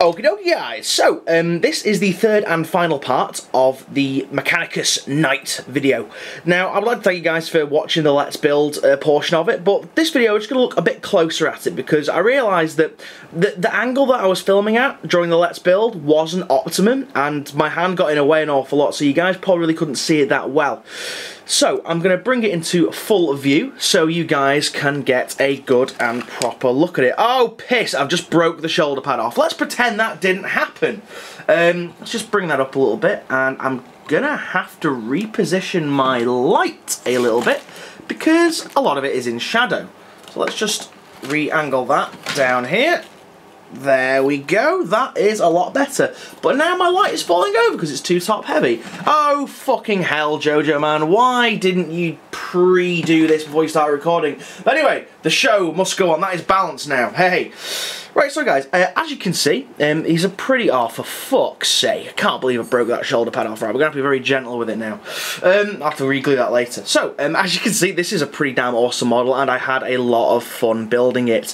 Okie dokie guys, so this is the third and final part of the Mechanicus Knight video. Now I would like to thank you guys for watching the Let's Build portion of it, but this video I'm just going to look a bit closer at it because I realised that the angle that I was filming at during the Let's Build wasn't optimum and my hand got in the way an awful lot, so you guys probably really couldn't see it that well. So I'm going to bring it into full view so you guys can get a good and proper look at it. Oh piss, I've just broke the shoulder pad off. Let's pretend that didn't happen. Let's just bring that up a little bit, and I'm going to have to reposition my light a little bit because a lot of it is in shadow. So let's just re-angle that down here. There we go, that is a lot better. But now my light is falling over because it's too top heavy. Oh fucking hell, Jojo man, why didn't you pre-do this before you start recording? But anyway, the show must go on, that is balanced now, hey. Right, so guys, as you can see, he's a pretty, oh for fuck's sake, I can't believe I broke that shoulder pad off, right, we're going to have to be very gentle with it now. I'll have to re-glue that later. So, as you can see, this is a pretty damn awesome model and I had a lot of fun building it.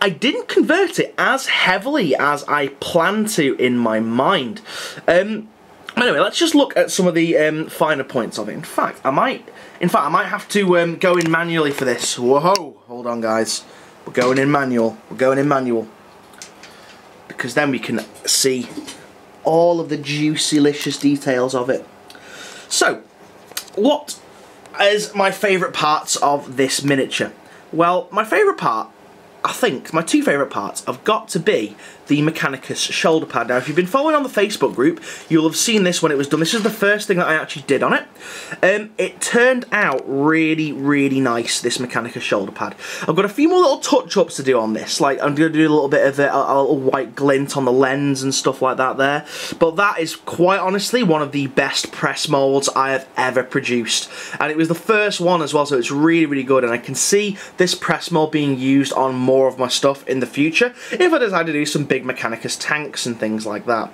I didn't convert it as heavily as I planned to in my mind. Anyway, let's just look at some of the finer points of it. In fact, I might have to go in manually for this. Whoa, hold on, guys. We're going in manual. We're going in manual because then we can see all of the juicy, delicious details of it. So, what is my favourite parts of this miniature? Well, my favourite part, I think my two favourite parts have got to be the Mechanicus shoulder pad. Now, if you've been following on the Facebook group, you'll have seen this when it was done. This is the first thing that I actually did on it. It turned out really, really nice, this Mechanicus shoulder pad. I've got a few more little touch-ups to do on this. Like, I'm going to do a little bit of a little white glint on the lens and stuff like that there. But that is, quite honestly, one of the best press moulds I have ever produced. And it was the first one as well, so it's really, really good. And I can see this press mould being used on more of my stuff in the future if I decide to do some big Mechanicus tanks and things like that.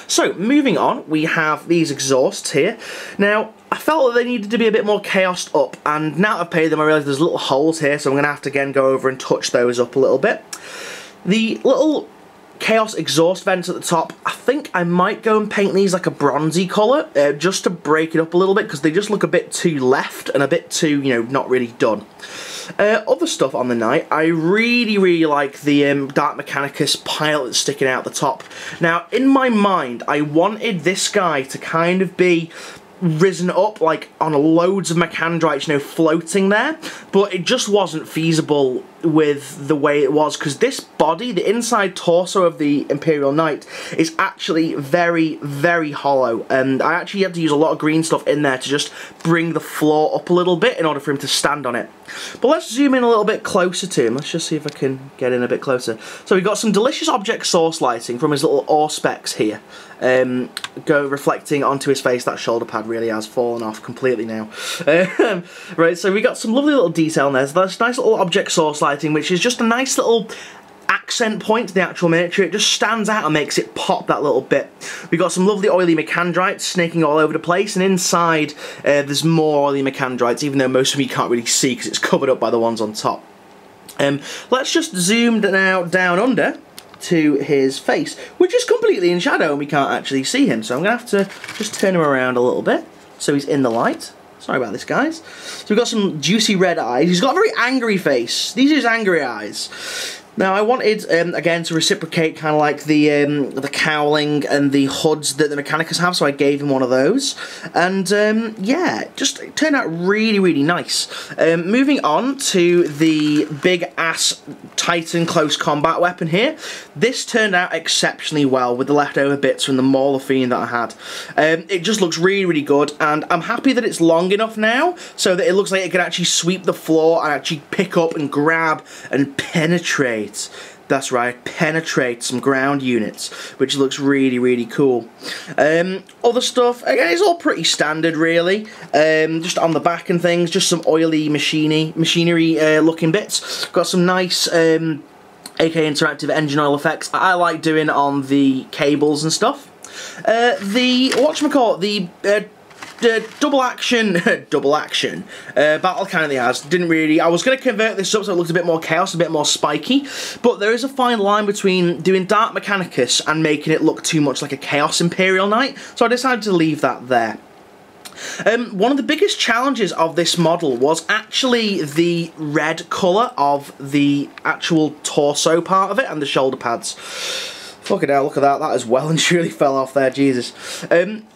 So, moving on, we have these exhausts here. Now, I felt that they needed to be a bit more chaosed up, and now I've paid them, I realise there's little holes here, so I'm going to have to again go over and touch those up a little bit. The little Chaos exhaust vents at the top, I think I might go and paint these like a bronzy colour, just to break it up a little bit, because they just look a bit too left and a bit too, you know, not really done. Other stuff on the Knight, I really, really like the Dark Mechanicus pilot that's sticking out the top. Now, in my mind, I wanted this guy to kind of be risen up like on loads of mechandrites, you know, floating there, but it just wasn't feasible with the way it was, because this body, the inside torso of the Imperial Knight, is actually very, very hollow, and I actually had to use a lot of green stuff in there to just bring the floor up a little bit in order for him to stand on it. But let's zoom in a little bit closer to him. Let's just see if I can get in a bit closer. So we've got some delicious object source lighting from his little auspex here, reflecting onto his face. That shoulder pad really has fallen off completely now. Right, so we got some lovely little detail in there. So that's nice little object source lighting, which is just a nice little accent point to the actual miniature. It just stands out and makes it pop that little bit. We've got some lovely oily mechandrites snaking all over the place, and inside there's more oily mechandrites, even though most of them you can't really see because it's covered up by the ones on top. Let's just zoom now down under to his face, which is completely in shadow and we can't actually see him, so I'm going to have to just turn him around a little bit so he's in the light. Sorry about this, guys. So we've got some juicy red eyes. He's got a very angry face. These are his angry eyes. Now, I wanted, again, to reciprocate kind of like the cowling and the hoods that the Mechanicus have, so I gave him one of those. And, yeah, it turned out really, really nice. Moving on to the big-ass Titan close combat weapon here. This turned out exceptionally well with the leftover bits from the Mauler Fiend that I had. It just looks really, really good, and I'm happy that it's long enough now so that it looks like it can actually sweep the floor and actually pick up and grab and penetrate. That's right, penetrate some ground units, which looks really, really cool. Other stuff, again, it's all pretty standard, really. Just on the back and things, just some oily machinery looking bits. Got some nice AK Interactive engine oil effects I like doing on the cables and stuff. The double action, battle currently has. Didn't really, I was going to convert this up so it looked a bit more chaos, a bit more spiky, but there is a fine line between doing Dark Mechanicus and making it look too much like a Chaos Imperial Knight, so I decided to leave that there. One of the biggest challenges of this model was actually the red colour of the actual torso part of it and the shoulder pads. Fucking hell, look at that, that as well and surely fell off there, Jesus.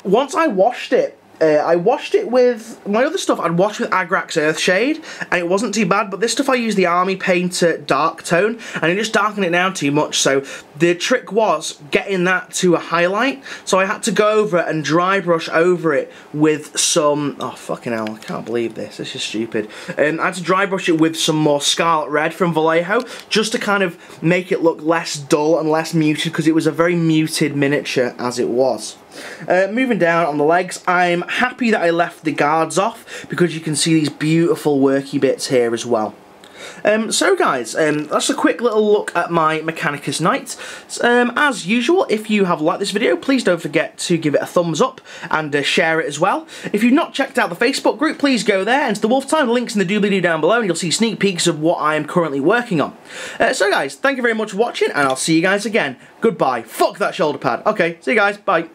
Once I washed it, with my other stuff. I'd washed with Agrax Earthshade, and it wasn't too bad, but this stuff I used the Army Painter Dark Tone, and it just darkened it down too much, so the trick was getting that to a highlight, so I had to go over it and dry brush over it with some, oh fucking hell, I can't believe this is stupid. I had to dry brush it with some more Scarlet Red from Vallejo, just to kind of make it look less dull and less muted, because it was a very muted miniature as it was. Moving down on the legs, I'm happy that I left the guards off because you can see these beautiful worky bits here as well. So guys, that's a quick little look at my Mechanicus Knight. As usual, if you have liked this video, please don't forget to give it a thumbs up and share it as well. If you've not checked out the Facebook group, please go there, and to the Wolf Time, the link's in the doobly-doo down below, and you'll see sneak peeks of what I am currently working on. So guys, thank you very much for watching, and I'll see you guys again. Goodbye. Fuck that shoulder pad. Okay, see you guys. Bye.